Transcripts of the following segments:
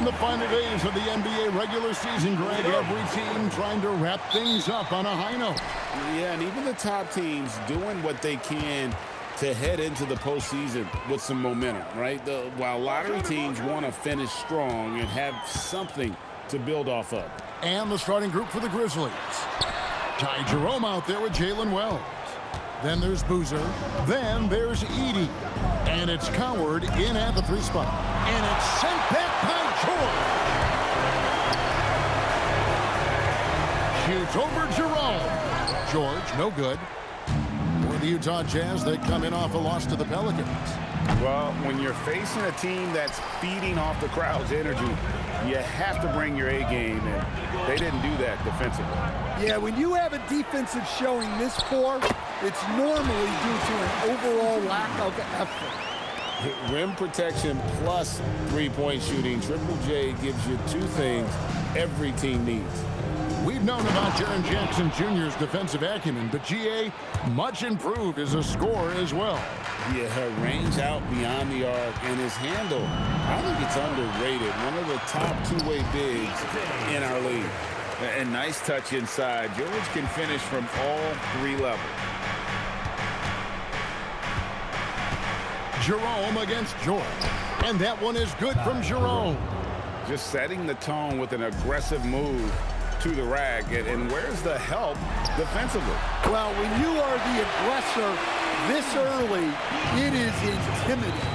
in the final days of the NBA regular season, Greg. Every team trying to wrap things up on a high note. Yeah, and even the top teams doing what they can to head into the postseason with some momentum, right? While lottery teams want to finish strong and have something to build off of. And the starting group for the Grizzlies. Ty Jerome out there with Jalen Wells. Then there's Boozer. Then there's Edey. And it's Coward in at the 3 spot. And it's sent back by George. Shoots over Jerome. George, no good. For the Utah Jazz, they come in off a loss to the Pelicans. Well, when you're facing a team that's feeding off the crowd's energy, you have to bring your A game, and they didn't do that defensively. Yeah, when you have a defensive showing this poor, it's normally due to an overall lack of effort. Rim protection plus three-point shooting. Triple J gives you 2 things every team needs. We've known about Jaren Jackson Jr.'s defensive acumen, but GA much improved as a scorer as well. Yeah, her range out beyond the arc and his handle, I think it's underrated. One of the top 2-way bigs in our league. And nice touch inside. George can finish from all 3 levels. Jerome against George. And that one is good from Jerome. Just setting the tone with an aggressive move to the rack. And where's the help defensively? Well, when you are the aggressor this early, it is intimidating.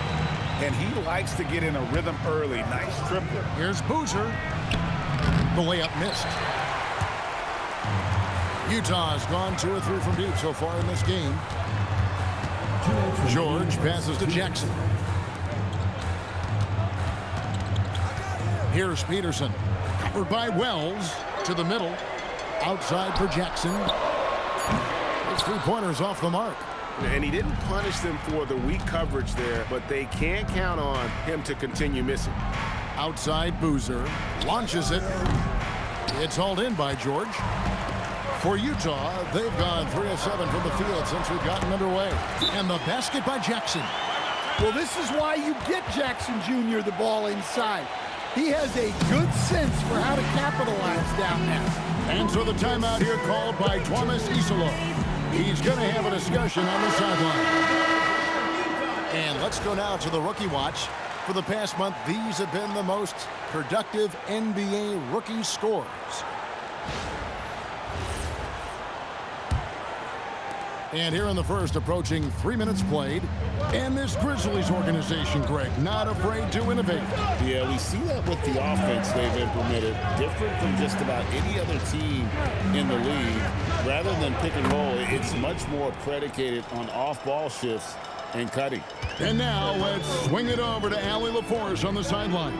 And he likes to get in a rhythm early. Nice triplet. Here's Boozer. The layup missed. Utah's gone 2 of 3 from deep so far in this game. George passes to Jackson. Here's Peterson. Covered by Wells to the middle. Outside for Jackson. His 3-pointers off the mark. And he didn't punish them for the weak coverage there, but they can't count on him to continue missing. Outside Boozer. Launches it. It's hauled in by George. For Utah, they've gone 3 of 7 from the field since we've gotten underway. And the basket by Jackson. Well, this is why you get Jackson Jr. the ball inside. He has a good sense for how to capitalize down there. And so the timeout here called by Thomas Isolo. He's going to have a discussion on the sideline. And let's go now to the rookie watch. For the past month, these have been the most productive NBA rookie scores. And here in the first, approaching 3 minutes played. And this Grizzlies organization, Greg, not afraid to innovate. Yeah, we see that with the offense they've implemented. Different from just about any other team in the league. Rather than pick and roll, it's much more predicated on off-ball shifts and cutting. And now let's swing it over to Allie LaForce on the sideline.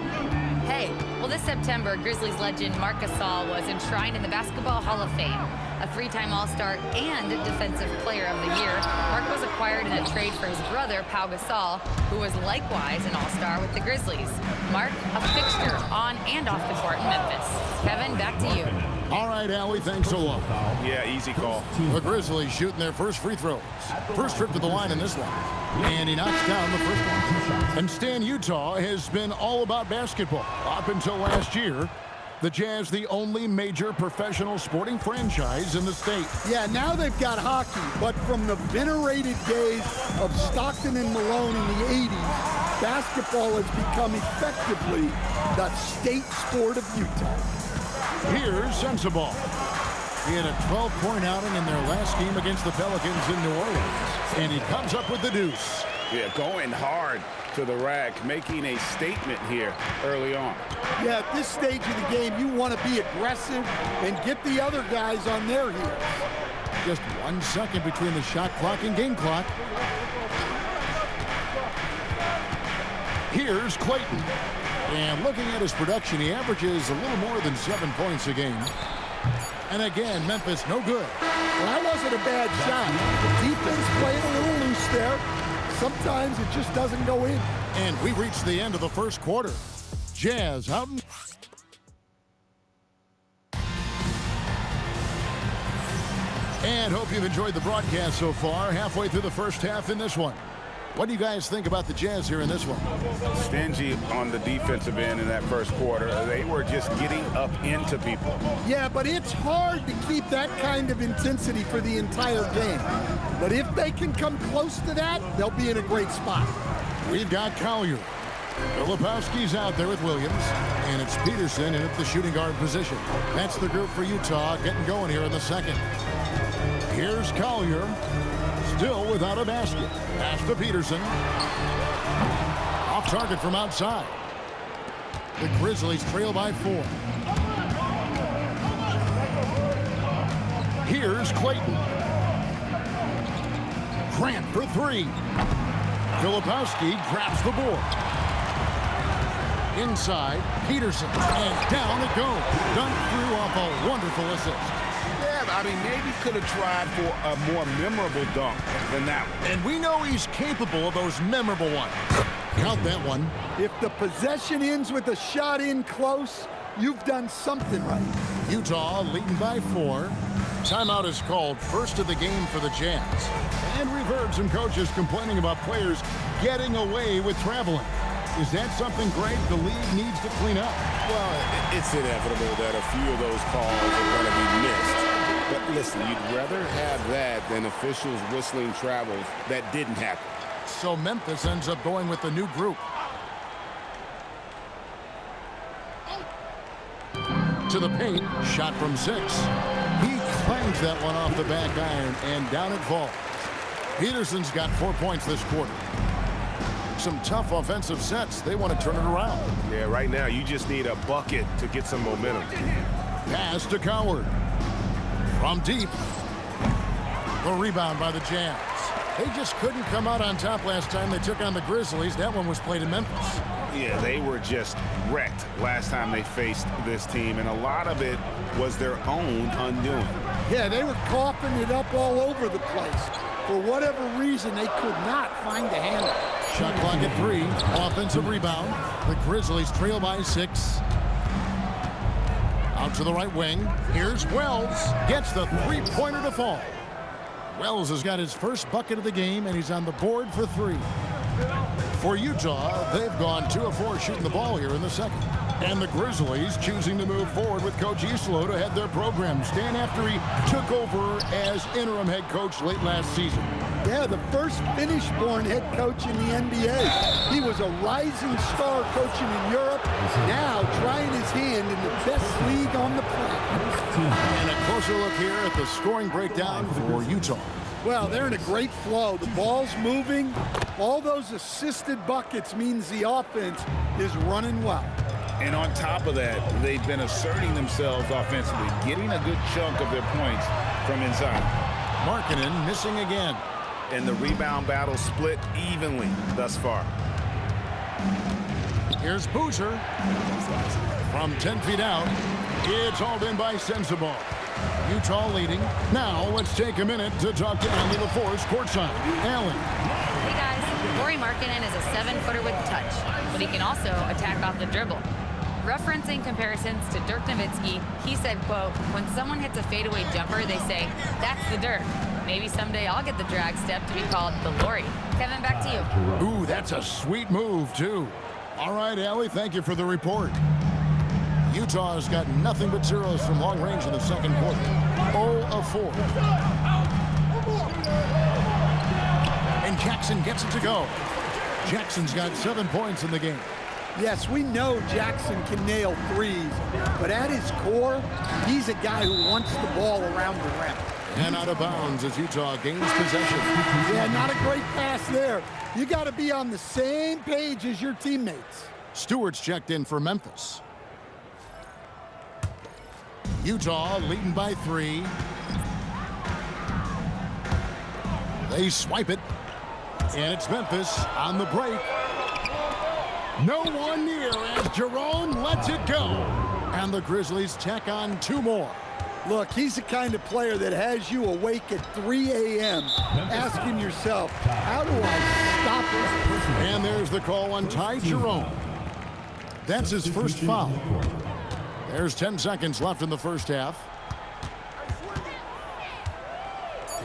Hey, well, this September, Grizzlies legend Marc Gasol was enshrined in the Basketball Hall of Fame. A 3-time All-Star and Defensive Player of the Year, Marc was acquired in a trade for his brother, Pau Gasol, who was likewise an All-Star with the Grizzlies. Marc, a fixture on and off the court in Memphis. Kevin, back to you. All right, Allie, thanks a lot. Yeah, easy call. The Grizzlies shooting their first free throws. First trip to the line in this one. And he knocks down the first one. And Stan, Utah has been all about basketball up until last year. The Jazz, the only major professional sporting franchise in the state. Yeah, now they've got hockey, but from the venerated days of Stockton and Malone in the 80s, basketball has become effectively the state sport of Utah. Here's Sensabaugh. He had a 12-point outing in their last game against the Pelicans in New Orleans. And he comes up with the deuce. Yeah, going hard to the rack, making a statement here early on. Yeah, at this stage of the game, you want to be aggressive and get the other guys on their heels. Just 1 second between the shot clock and game clock. Here's Clayton. And looking at his production, he averages a little more than 7 points a game. And again, Memphis no good. Well, that wasn't a bad shot. The defense playing a little loose there. Sometimes it just doesn't go in. And we reached the end of the first quarter. Jazz out. And hope you've enjoyed the broadcast so far. Halfway through the first half in this one. What do you guys think about the Jazz here in this one? Stingy on the defensive end in that first quarter. They were just getting up into people. Yeah, but it's hard to keep that kind of intensity for the entire game. But if they can come close to that, they'll be in a great spot. We've got Collier. Filipowski's out there with Williams, and it's Peterson in at the shooting guard position. That's the group for Utah getting going here in the second. Here's Collier, still without a basket. Pass to Peterson. Off target from outside. The Grizzlies trail by 4. Here's Clayton. Grant for 3. Filipowski grabs the board. Inside, Peterson, and down it goes. Dunked through off a wonderful assist. Yeah, I mean, maybe could have tried for a more memorable dunk than that one. And we know he's capable of those memorable ones. Count that one. If the possession ends with a shot in close, you've done something right. Utah leading by 4. Timeout is called, first of the game for the Jazz. And we've heard some coaches complaining about players getting away with traveling. Is that something, Greg, the league needs to clean up? Well, it's inevitable that a few of those calls are going to be missed. But listen, you'd rather have that than officials whistling travels that didn't happen. So Memphis ends up going with the new group. To the paint, shot from 6. He clangs that one off the back iron, and down it falls. Peterson's got 4 points this quarter. Some tough offensive sets. They want to turn it around. Yeah, right now you just need a bucket to get some momentum. Pass to Coward. From deep. The rebound by the Jazz. They just couldn't come out on top last time they took on the Grizzlies. That one was played in Memphis. Yeah, they were just wrecked last time they faced this team, and a lot of it was their own undoing. Yeah, they were coughing it up all over the place. For whatever reason, they could not find the handle. Shot clock at 3. Offensive rebound. The Grizzlies trail by 6. Out to the right wing. Here's Wells. Gets the three-pointer to fall. Wells has got his first bucket of the game, and he's on the board for 3. For Utah, they've gone 2 of 4 shooting the ball here in the second. And the Grizzlies choosing to move forward with Coach Islo to head their program. Stan, after he took over as interim head coach late last season. Yeah, the first Finnish-born head coach in the NBA. He was a rising star coaching in Europe, now trying his hand in the best league on the planet. And a closer look here at the scoring breakdown for Utah. Well, they're in a great flow. The ball's moving. All those assisted buckets means the offense is running well. And on top of that, they've been asserting themselves offensively, getting a good chunk of their points from inside. Markkanen missing again. And the rebound battle split evenly thus far. Here's Boozer. From 10 feet out, it's hauled in by Sensabaugh. Utah leading. Now let's take a minute to talk to Allie LaForce courtside. Allie. Hey guys, Lauri Markkanen is a 7-footer with touch, but he can also attack off the dribble. Referencing comparisons to Dirk Nowitzki, he said, quote, "When someone hits a fadeaway jumper, they say, that's the Dirk. Maybe someday I'll get the drag step to be called the Lauri." Kevin, back to you. Ooh, that's a sweet move, too. All right, Allie, thank you for the report. Utah has got nothing but zeros from long range in the second quarter. 0 of 4. And Jackson gets it to go. Jackson's got 7 points in the game. Yes, we know Jackson can nail threes, but at his core, he's a guy who wants the ball around the rim. And out of bounds as Utah gains possession. Yeah, not a great pass there. You got to be on the same page as your teammates. Stewart's checked in for Memphis. Utah leading by 3. They swipe it. And it's Memphis on the break. No one near as Jerome lets it go. And the Grizzlies tack on 2 more. Look, he's the kind of player that has you awake at 3 a.m. asking yourself, how do I stop him? And there's the call on Ty Jerome. That's his first foul. There's 10 seconds left in the first half.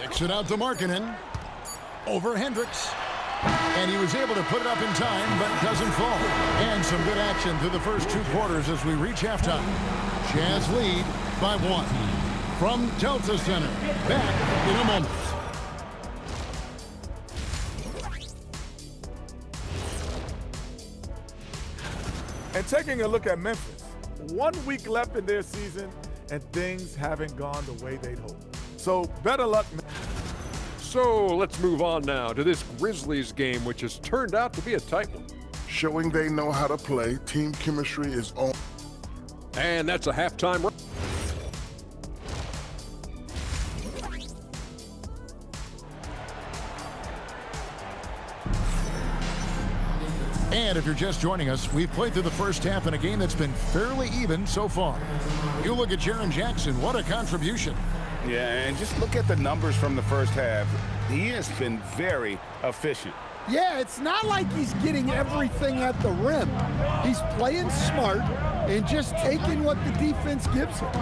Kicks it out to Markkanen. Over Hendricks. And he was able to put it up in time, but doesn't fall. And some good action through the first 2 quarters as we reach halftime. Jazz lead by 1. From Delta Center, back in a moment. And taking a look at Memphis, 1 week left in their season, and things haven't gone the way they'd hoped. So better luck. So let's move on now to this Grizzlies game, which has turned out to be a tight one. Showing they know how to play, team chemistry is on. And that's a halftime. And if you're just joining us, we've played through the first half in a game that's been fairly even so far. You look at Jaren Jackson, what a contribution. Yeah, and just look at the numbers from the first half. He has been very efficient. Yeah, it's not like he's getting everything at the rim. He's playing smart and just taking what the defense gives him.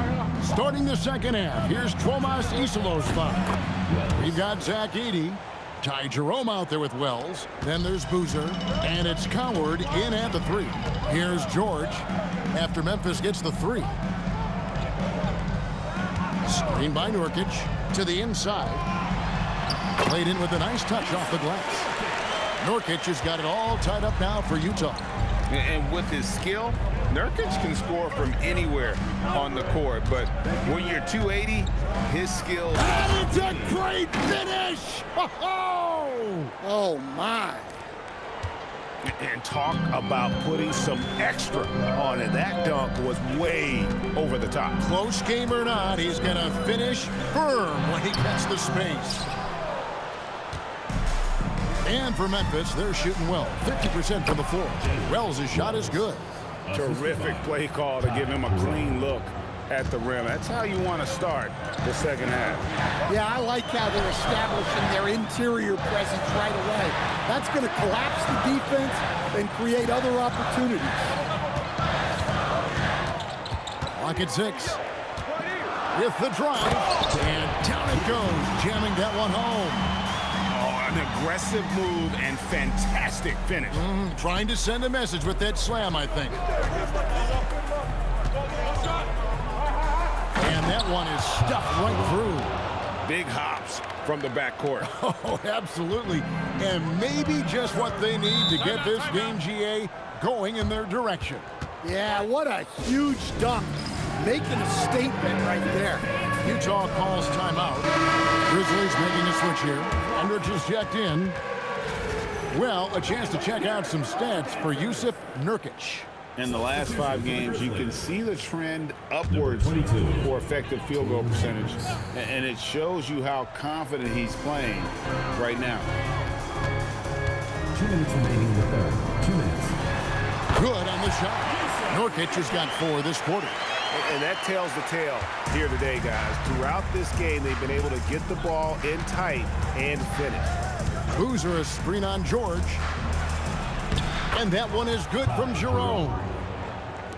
Starting the second half, here's Tomas Isolos's foul. We've got Zach Edey. Ty Jerome out there with Wells. Then there's Boozer. And it's Coward in at the 3. Here's George after Memphis gets the 3. Screen by Nurkic to the inside. Played in with a nice touch off the glass. Nurkic has got it all tied up now for Utah. And with his skill, Nurkic can score from anywhere on the court. But when you're 280, his skill... And it's a great finish! Oh, my. And talk about putting some extra on it. That dunk was way over the top. Close game or not, he's going to finish firm when he gets the space. And for Memphis, they're shooting well. 50% from the floor. Wells' shot is good. Terrific play call to give him a clean look at the rim. That's how you want to start the second half. Yeah, I like how they're establishing their interior presence right away. That's going to collapse the defense and create other opportunities. Clock at 6. With the drive. And down it goes, jamming that one home. An aggressive move and fantastic finish. Trying to send a message with that slam, I think. And that one is stuffed right through. Big hops from the backcourt. Oh, absolutely. And maybe just what they need to get this game, GA, going in their direction. Yeah, what a huge dunk. Making a statement right there. Utah calls timeout. Grizzlies making a switch here. Underage is checked in. Well, a chance to check out some stats for Jusuf Nurkic. In the last 5 games, you can see the trend upwards for effective field goal percentage. And it shows you how confident he's playing right now. 2 minutes remaining in the third. 2 minutes. Good on the shot. Nurkic has got 4 this quarter. And that tells the tale here today, guys. Throughout this game, they've been able to get the ball in tight and finish. Boozer a screen on George. And that one is good from Jerome.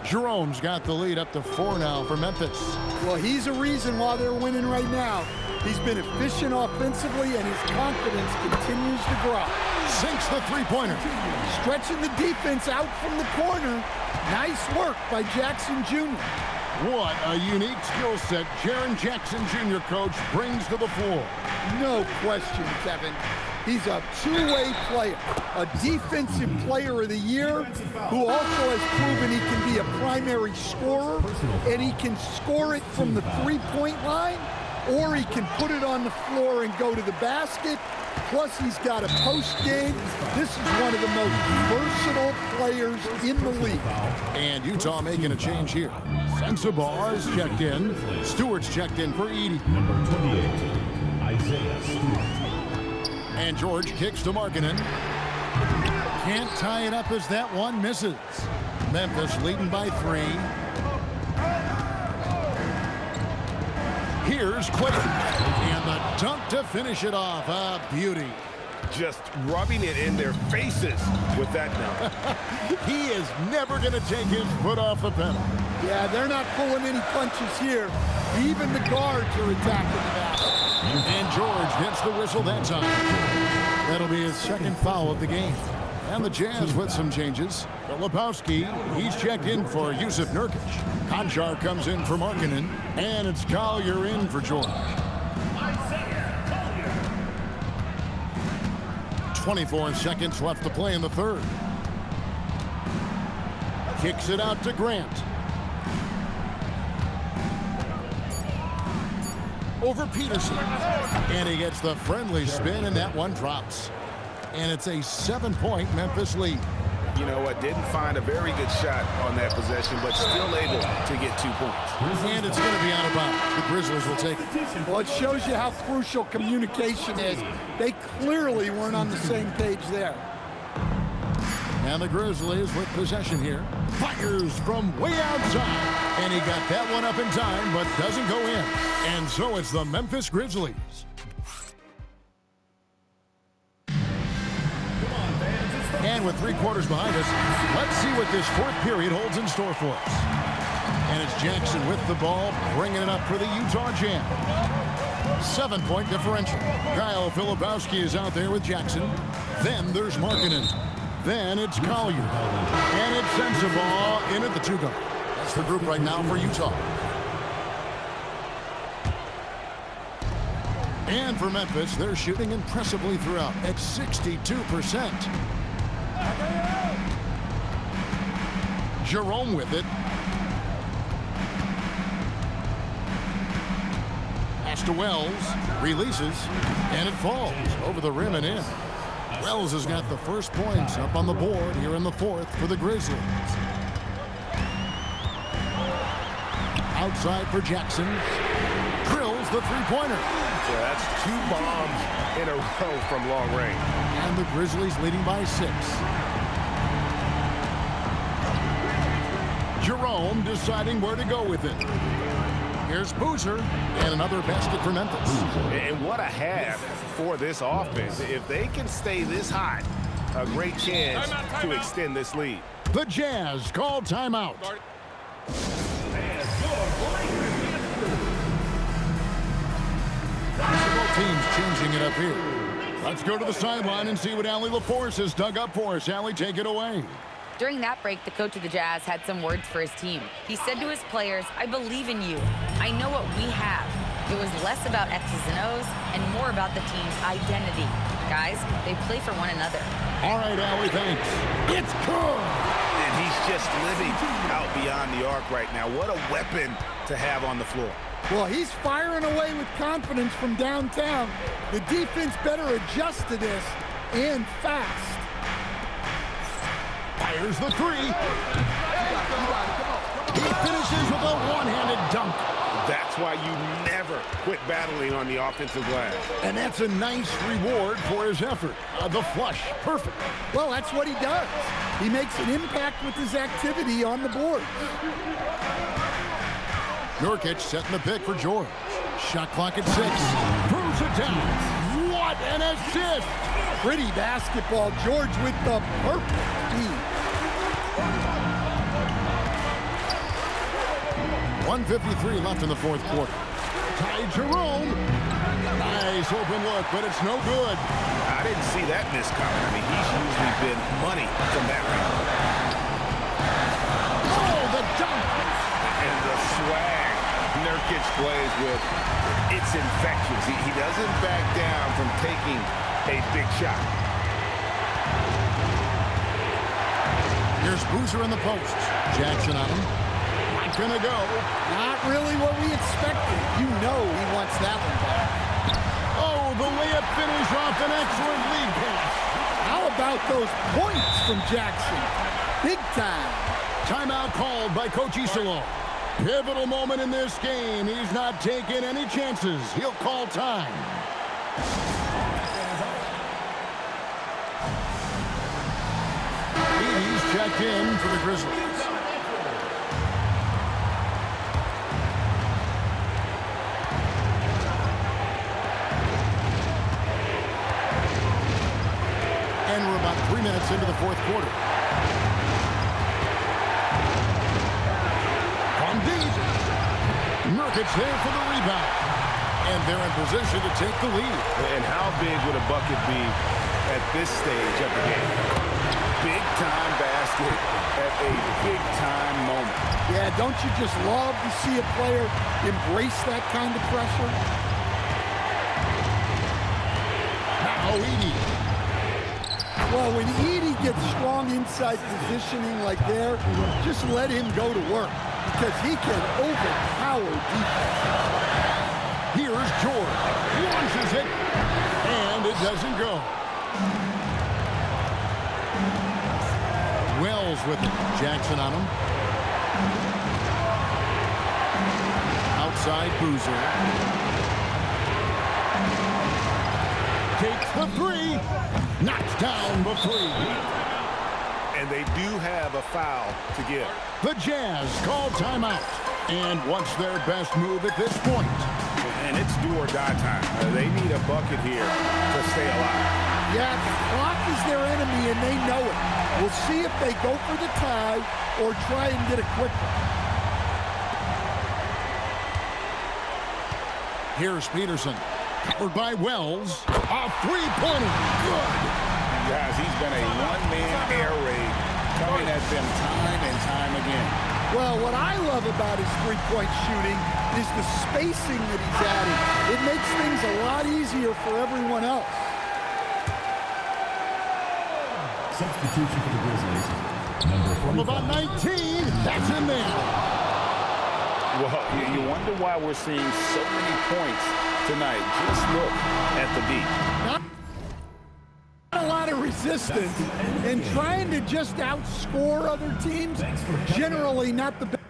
Jerome's got the lead up to 4 now for Memphis. Well, he's a reason why they're winning right now. He's been efficient offensively, and his confidence continues to grow. Sinks the three-pointer. Stretching the defense out from the corner. Nice work by Jackson Jr. What a unique skill set Jaren Jackson Jr., coach, brings to the floor. No question, Kevin. He's a two-way player, a defensive player of the year who also has proven he can be a primary scorer, and he can score it from the three-point line, or he can put it on the floor and go to the basket. Plus, he's got a post game. This is one of the most versatile players in the league. And Utah making a change here. Sensabaugh is checked in. Stewart's checked in for Edey. Number 28, Isaiah Stewart. And George kicks to Markkanen. Can't tie it up as that one misses. Memphis leading by 3. Here's Quick. And the dunk to finish it off. A beauty. Just rubbing it in their faces with that dunk. He is never going to take his foot off the pedal. Yeah, they're not pulling any punches here. Even the guards are attacking the basket. And George gets the whistle that time. That'll be his second foul of the game. And the Jazz with some changes. Filipowski, he's checked in for Yusuf Nurkic. Konchar comes in for Markkanen. And it's Collier in for George. 24 seconds left to play in the third. Kicks it out to Grant. Over Peterson. And he gets the friendly spin, and that one drops. And it's a 7-point Memphis lead. You know what? Didn't find a very good shot on that possession, but still able to get 2 points. And it's going to be out of bounds. The Grizzlies will take it. Well, it shows you how crucial communication is. They clearly weren't on the same page there. And the Grizzlies with possession here. Fires from way outside. And he got that one up in time, but doesn't go in. And so it's the Memphis Grizzlies. And with 3 quarters behind us, let's see what this fourth period holds in store for us. And it's Jackson with the ball, bringing it up for the Utah Jazz. 7-point differential. Kyle Filipowski is out there with Jackson. Then there's Markkanen. Then it's Collier. And it's Sensabaugh in at the 2-guard. That's the group right now for Utah. And for Memphis, they're shooting impressively throughout at 62%. Jerome with it. Pass to Wells. Releases. And it falls over the rim and in. Wells has got the first points up on the board here in the fourth for the Grizzlies. Outside for Jackson. Drills the three-pointer. So that's 2 bombs in a row from long range. And the Grizzlies leading by 6. Jerome deciding where to go with it. Here's Boozer, and another basket for Memphis. And what a half for this offense. If they can stay this hot, a great chance to extend this lead. The Jazz call timeout. Both teams changing it up here. Let's go to the sideline and see what Allie LaForce has dug up for us. Allie, take it away. During that break, the coach of the Jazz had some words for his team. He said to his players, "I believe in you. I know what we have." It was less about X's and O's and more about the team's identity. Guys, they play for one another. All right, Allie, thanks. It's good. And he's just living out beyond the arc right now. What a weapon to have on the floor. Well, he's firing away with confidence from downtown. The defense better adjust to this, and fast. Fires the 3. He finishes with a one-handed dunk. That's why you never quit battling on the offensive glass. And that's a nice reward for his effort. The flush, perfect. Well, that's what he does. He makes an impact with his activity on the board. Nurkic setting the pick for George. Shot clock at 6. Throws it down. What an assist! Pretty basketball. George with the perfect feed. 1:53 left in the fourth quarter. Ty Jerome. Nice open look, but it's no good. I didn't see that miss coming. I mean, he's usually been money from that round. Oh, the dunk! And the swag Nurkic plays with, it's infectious. He doesn't back down from taking a big shot. Here's Boozer in the post. Jackson on him. Not gonna go. Not really what we expected. You know he wants that one back. Oh, the layup finish off an excellent lead pass. How about those points from Jackson? Big time. Timeout called by Coach Iserlohn. Pivotal moment in this game. He's not taking any chances. He'll call time. He's checked in for the Grizzlies. And we're about 3 minutes into the fourth quarter. From deep. Nurkic there for the rebound. And they're in position to take the lead. And how big would a bucket be at this stage of the game. Big-time basket at a big-time moment. Yeah, don't you just love to see a player embrace that kind of pressure? Now Edey. Well, when Edey gets strong inside positioning like there, just let him go to work because he can overpower defense. Here's George. Launches it, and it doesn't go. Wells with it. Jackson on him. Outside Boozer. Takes the three. Knocks down the three. And they do have a foul to give. The Jazz call timeout and wants their best move at this point. And it's do or die time. They need a bucket here to stay alive. Yeah, the clock is their enemy, and they know it. We'll see if they go for the tie or try and get a quick one. Here's Peterson. Covered by Wells. A three-pointer. Good. Guys, he's been a one-man air raid coming at them time and time again. Well, what I love about his three-point shooting is the spacing that he's adding. It makes things a lot easier for everyone else. Substitution for the Grizzlies. Number 45. From about 19, that's in there. Well, you wonder why we're seeing so many points tonight. Just look at the beat. Not a lot of resistance and trying to just outscore other teams, generally not the best.